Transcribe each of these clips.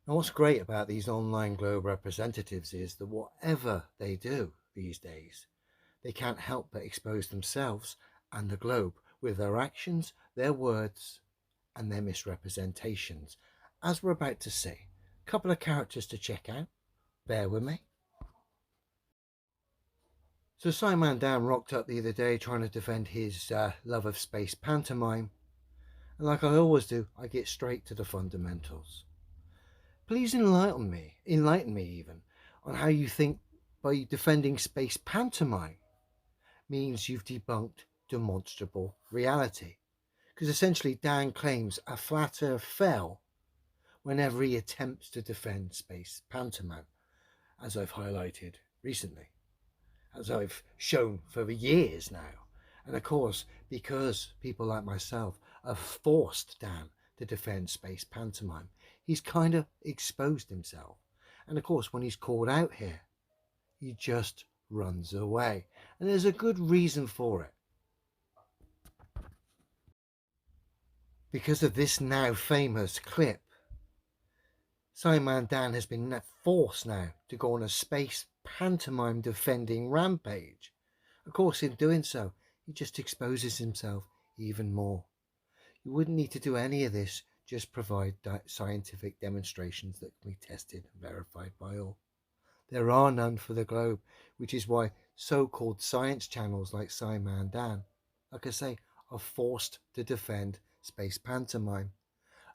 Now, what's great about these online globe representatives is that whatever they do these days, they can't help but expose themselves and the globe with their actions, their words, and their misrepresentations, as we're about to see. A couple of characters to check out. Bear with me. So Simon Dan rocked up the other day trying to defend his love of space pantomime, and like I always do, I get straight to the fundamentals. Please enlighten me even, on how you think by defending space pantomime means you've debunked demonstrable reality. Because essentially Dan claims a flat earth fell whenever he attempts to defend space pantomime, as I've highlighted recently, as I've shown for years now. And of course, because people like myself have forced Dan to defend space pantomime, he's kind of exposed himself. And of course, when he's called out here, he just runs away. And there's a good reason for it. Because of this now famous clip, Simon Dan has been forced now to go on a space pantomime defending rampage. Of course, in doing so, he just exposes himself even more. You wouldn't need to do any of this, just provide scientific demonstrations that can be tested and verified by all. There are none for the globe, which is why so-called science channels like Simon Dan, like I say, are forced to defend space pantomime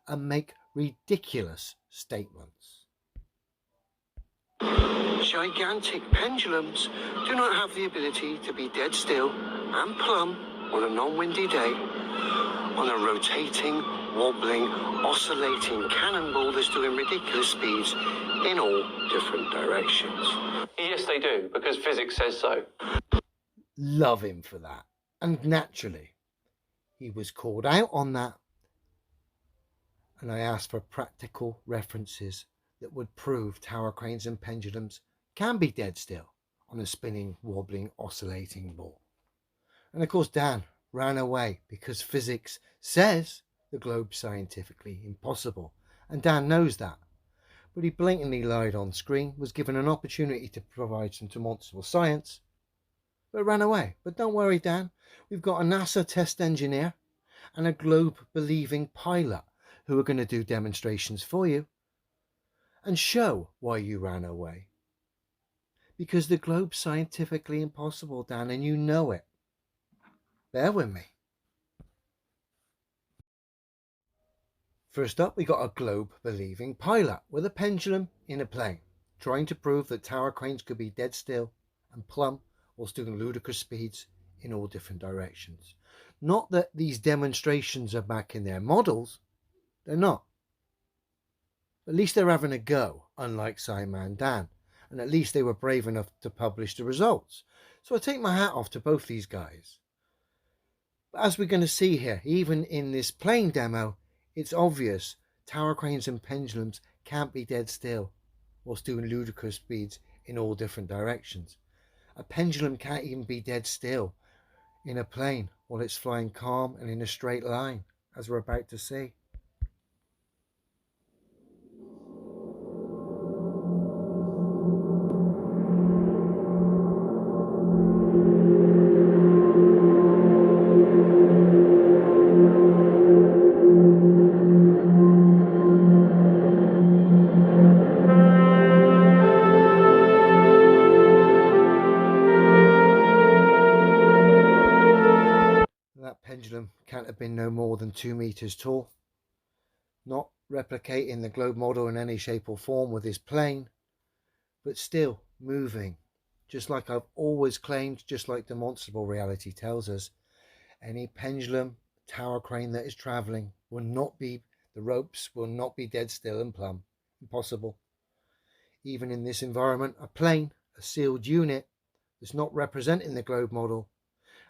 and make ridiculous statements. Gigantic pendulums do not have the ability to be dead still and plumb on a non-windy day on a rotating, wobbling, oscillating cannonball that's doing ridiculous speeds in all different directions. Yes, they do, because physics says so. Love him for that. And naturally, he was called out on that, and I asked for practical references that would prove tower cranes and pendulums can be dead still on a spinning, wobbling, oscillating ball. And of course, Dan ran away because physics says the globe's scientifically impossible. And Dan knows that. But he blatantly lied on screen, was given an opportunity to provide some demonstrable science, but ran away. But don't worry, Dan. We've got a NASA test engineer and a globe-believing pilot who are going to do demonstrations for you and show why you ran away. Because the globe's scientifically impossible, Dan, and you know it. Bear with me. First up, we got a globe-believing pilot with a pendulum in a plane, trying to prove that tower cranes could be dead still and plumb whilst doing ludicrous speeds in all different directions. Not that these demonstrations are back in their models, they're not. At least they're having a go, unlike Simon Dan, and at least they were brave enough to publish the results. So I take my hat off to both these guys. But as we're going to see here, even in this plane demo, it's obvious tower cranes and pendulums can't be dead still whilst doing ludicrous speeds in all different directions. A pendulum can't even be dead still in a plane while it's flying calm and in a straight line, as we're about to see. That pendulum can't have been no more than 2 meters tall, not replicating the globe model in any shape or form with his plane, but still moving, just like I've always claimed, just like demonstrable reality tells us. Any pendulum, tower crane that is traveling will not be, the ropes will not be dead still and plumb. Impossible. Even in this environment, a plane, a sealed unit, that's not representing the globe model,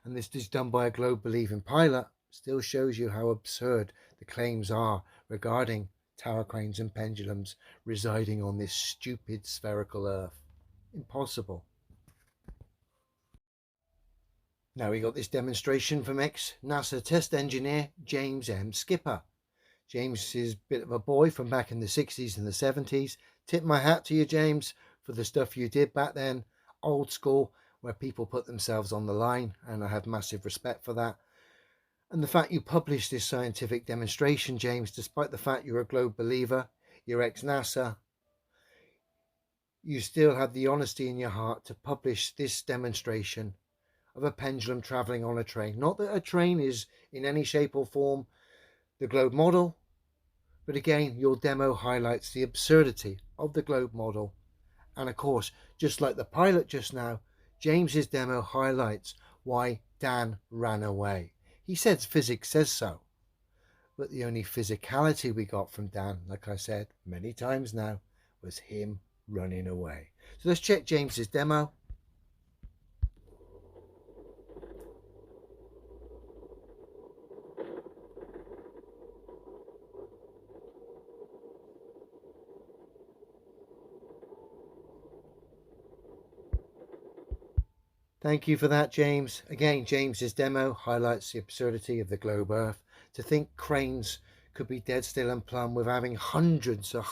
and this is done by a globe-believing pilot, still shows you how absurd the claims are regarding tower cranes and pendulums residing on this stupid spherical Earth. Impossible. Now we got this demonstration from ex-NASA test engineer James M. Skipper. James is a bit of a boy from back in the 60s and the 70s. Tip my hat to you, James, for the stuff you did back then. Old school, where people put themselves on the line, and I have massive respect for that. And the fact you published this scientific demonstration, James, despite the fact you're a globe believer, you're ex-NASA, you still have the honesty in your heart to publish this demonstration of a pendulum traveling on a train. Not that a train is in any shape or form the globe model, but again, your demo highlights the absurdity of the globe model. And of course, just like the pilot just now, James's demo highlights why Dan ran away. He says physics says so, but the only physicality we got from Dan, like I said many times now, was him running away. So let's check James's demo. Thank you for that, James. Again, James's demo highlights the absurdity of the globe Earth. To think cranes could be dead still and plumb with having hundreds of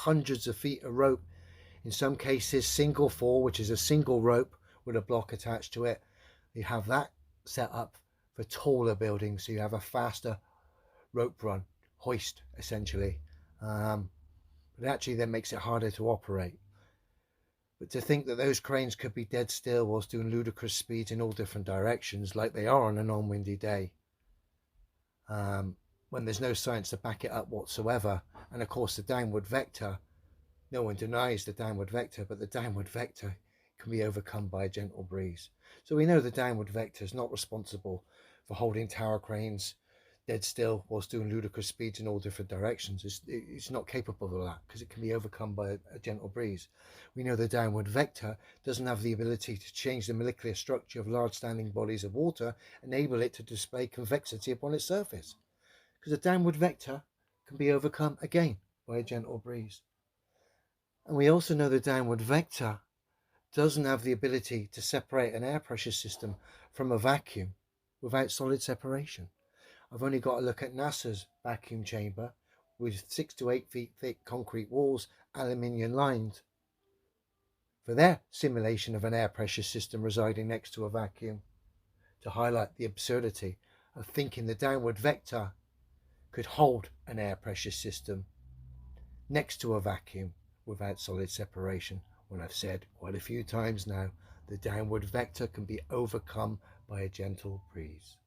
feet of rope, in some cases single four, which is a single rope with a block attached to it. You have that set up for taller buildings, so you have a faster rope run, hoist essentially. But actually then makes it harder to operate. But to think that those cranes could be dead still whilst doing ludicrous speeds in all different directions, like they are on a non-windy day, when there's no science to back it up whatsoever. And of course, the downward vector, no one denies the downward vector, but the downward vector can be overcome by a gentle breeze. So we know the downward vector is not responsible for holding tower cranes dead still whilst doing ludicrous speeds in all different directions. It's not capable of that because it can be overcome by a gentle breeze. We know the downward vector doesn't have the ability to change the molecular structure of large standing bodies of water, enable it to display convexity upon its surface, because a downward vector can be overcome again by a gentle breeze. And we also know the downward vector doesn't have the ability to separate an air pressure system from a vacuum without solid separation. I've only got to look at NASA's vacuum chamber with 6 to 8 feet thick concrete walls, aluminium lined, for their simulation of an air pressure system residing next to a vacuum, to highlight the absurdity of thinking the downward vector could hold an air pressure system next to a vacuum without solid separation, when I've said quite a few times now the downward vector can be overcome by a gentle breeze.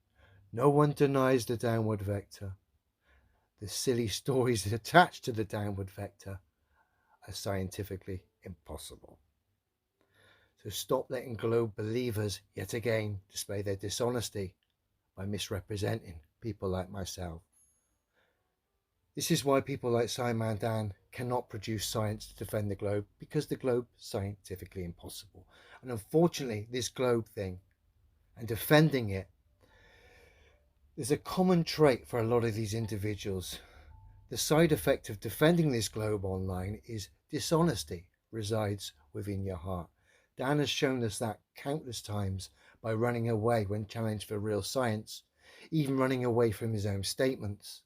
No one denies the downward vector. The silly stories attached to the downward vector are scientifically impossible. So stop letting globe believers yet again display their dishonesty by misrepresenting people like myself. This is why people like Simon Dan cannot produce science to defend the globe, because the globe is scientifically impossible. And unfortunately, this globe thing and defending it, there's a common trait for a lot of these individuals. The side effect of defending this globe online is dishonesty resides within your heart. Dan has shown us that countless times by running away when challenged for real science, even running away from his own statements.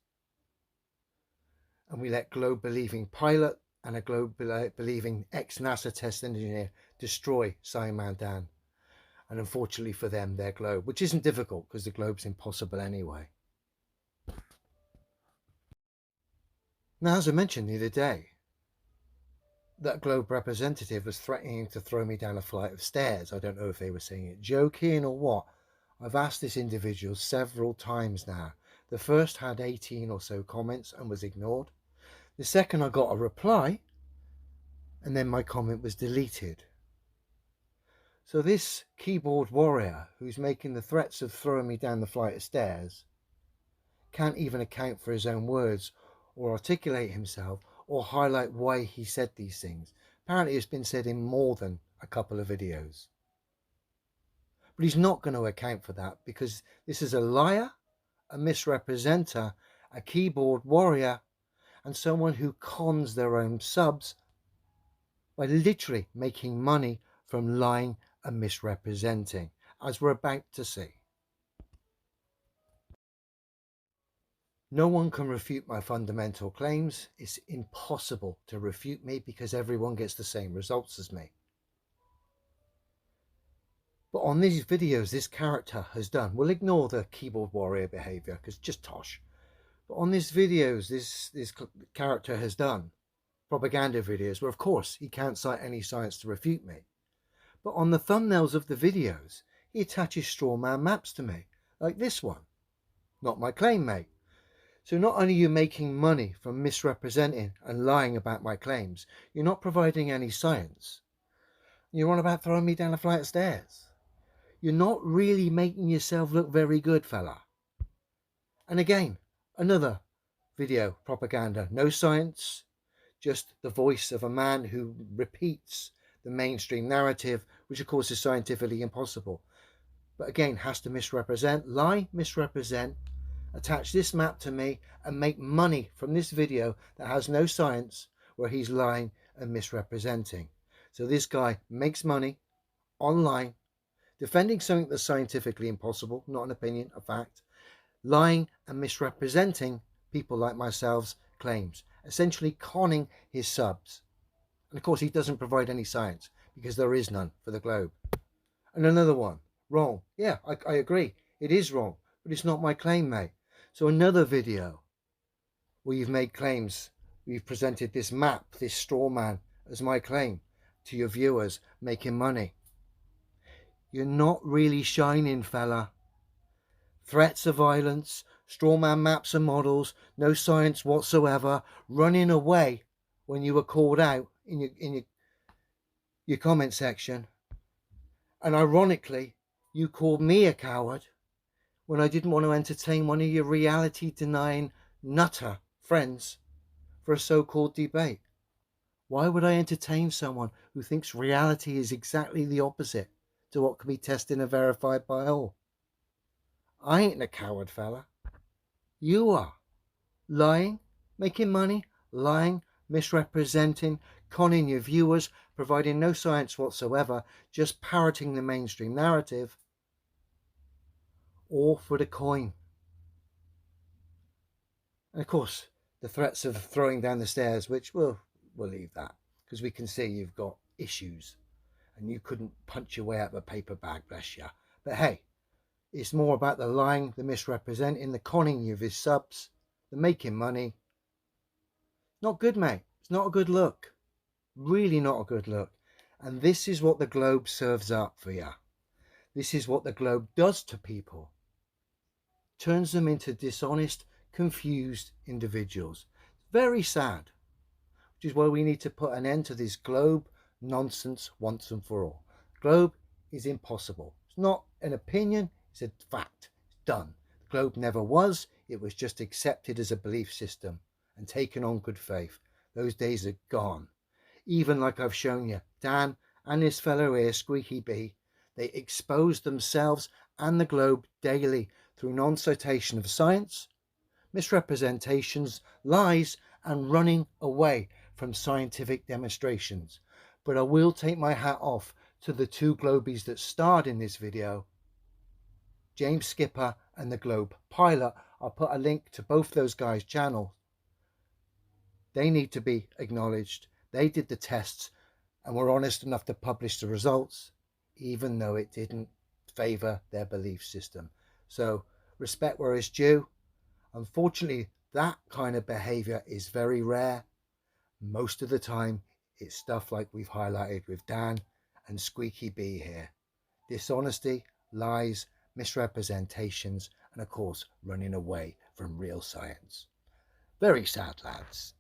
And we let globe believing pilot and a globe believing ex-NASA test engineer destroy Simon Dan. And unfortunately for them, their globe, which isn't difficult because the globe's impossible anyway. Now, as I mentioned the other day, that globe representative was threatening to throw me down a flight of stairs. I don't know if they were saying it joking or what. I've asked this individual several times now. The first had 18 or so comments and was ignored. The second, I got a reply, and then my comment was deleted. So this keyboard warrior who's making the threats of throwing me down the flight of stairs can't even account for his own words or articulate himself or highlight why he said these things. Apparently it's been said in more than a couple of videos. But he's not going to account for that because this is a liar, a misrepresenter, a keyboard warrior, and someone who cons their own subs by literally making money from lying and misrepresenting, as we're about to see. No one can refute my fundamental claims. It's impossible to refute me because everyone gets the same results as me. But on these videos, this character has done, we'll ignore the keyboard warrior behavior because just tosh. But on these videos, this character has done propaganda videos where, of course, he can't cite any science to refute me. But on the thumbnails of the videos, he attaches straw man maps to me, like this one. Not my claim, mate. So not only are you making money from misrepresenting and lying about my claims, you're not providing any science. You're on about throwing me down a flight of stairs. You're not really making yourself look very good, fella. And again, another video propaganda. No science, just the voice of a man who repeats the mainstream narrative, which of course is scientifically impossible. But again, has to misrepresent, lie, misrepresent, attach this map to me and make money from this video that has no science, where he's lying and misrepresenting. So this guy makes money online, defending something that's scientifically impossible, not an opinion, a fact, lying and misrepresenting people like myself's claims, essentially conning his subs. And of course, he doesn't provide any science because there is none for the globe. And another one, wrong. Yeah, I agree. It is wrong, but it's not my claim, mate. So another video where you've made claims, you've presented this map, this straw man, as my claim to your viewers, making money. You're not really shining, fella. Threats of violence, straw man maps and models, no science whatsoever, running away when you were called out in your comment section. And ironically, you called me a coward when I didn't want to entertain one of your reality denying nutter friends for a so-called debate. Why would I entertain someone who thinks reality is exactly the opposite to what can be tested and verified by all? I ain't a coward, fella. You are. Lying, making money, lying, misrepresenting, conning your viewers, providing no science whatsoever, just parroting the mainstream narrative, all for the coin. And of course, the threats of throwing down the stairs, which we'll leave that, because we can see you've got issues and you couldn't punch your way out of a paper bag, bless you. But hey, it's more about the lying, the misrepresenting, the conning you of his subs, the making money. Not good, mate. It's not a good look. Really not a good look. And this is what the globe serves up for you. This is what the globe does to people. Turns them into dishonest, confused individuals. Very sad. Which is why we need to put an end to this globe nonsense once and for all. Globe is impossible. It's not an opinion, it's a fact. It's done. The globe never was. It was just accepted as a belief system and taken on good faith. Those days are gone. Even like I've shown you, Dan and this fellow here, Squeaky B, they expose themselves and the globe daily through non-citation of science, misrepresentations, lies, and running away from scientific demonstrations. But I will take my hat off to the two globies that starred in this video, James Skipper and the Globe Pilot. I'll put a link to both those guys' channels. They need to be acknowledged. They did the tests and were honest enough to publish the results, even though it didn't favor their belief system. So respect where it's due. Unfortunately, that kind of behavior is very rare. Most of the time, it's stuff like we've highlighted with Dan and Squeaky B here. Dishonesty, lies, misrepresentations, and of course, running away from real science. Very sad, lads.